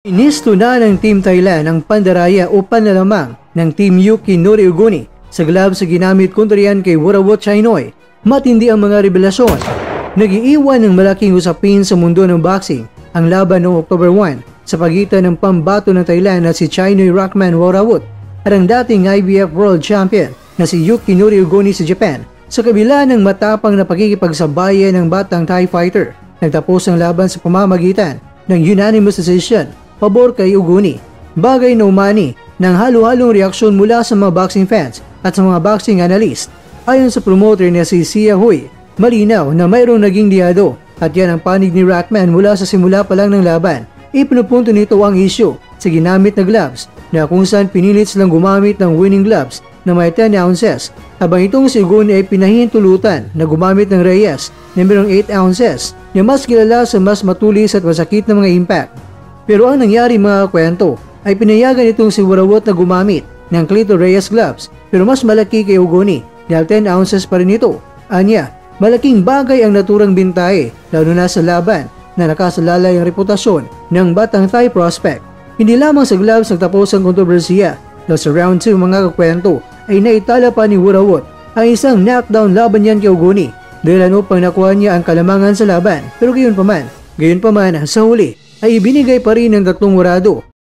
Inisto na ng Team Thailand ang pandaraya o panlalamang ng Team Yukinori Ugoni sa gloves sa ginamit kontra yan kay Worawot Chainoy. Matindi ang mga revelasyon. Nag-iiwan ng malaking usapin sa mundo ng boxing ang laban noong October 1 sa pagitan ng pambato ng Thailand na si Chainoy Rahman Worawot at ang dating IBF World Champion na si Yukinori Ugoni sa Japan. Sa kabila ng matapang na pakikipagsabayan ng batang Thai fighter, nagtapos ang laban sa pamamagitan ng unanimous decision pabor kay Ugoni. Bagay na umani ng halo-halong reaksyon mula sa mga boxing fans at sa mga boxing analyst. Ayon sa promoter na si Sia Hui, malinaw na mayroong naging liado at yan ang panig ni Rahman mula sa simula pa lang ng laban. Ipinupunto nito ang issue sa ginamit na gloves na kung saan pinilit silang gumamit ng winning gloves na may 10 ounces habang itong si Ugoni ay pinahintulutan na gumamit ng Reyes na mayroong 8 ounces na mas kilala sa mas matulis at masakit na mga impact. Pero ang nangyari mga kwento ay pinayagan itong si Worawot na gumamit ng Cleto Reyes gloves pero mas malaki kay Ugoni dahil 10 ounces pa rin ito. Anya, malaking bagay ang naturang bintahe lalo na sa laban na nakasalalay ang reputasyon ng batang Thai prospect. Hindi lamang sa gloves nagtapos ang kontrobersiya dahil sa round 2 mga kakwento ay naitala pa ni Worawot ang isang knockdown laban niyan kay Ugoni dahil upang nakuha niya ang kalamangan sa laban. Pero gayon pa man, sa huli ay ibinigay pa rin ng tatlong murado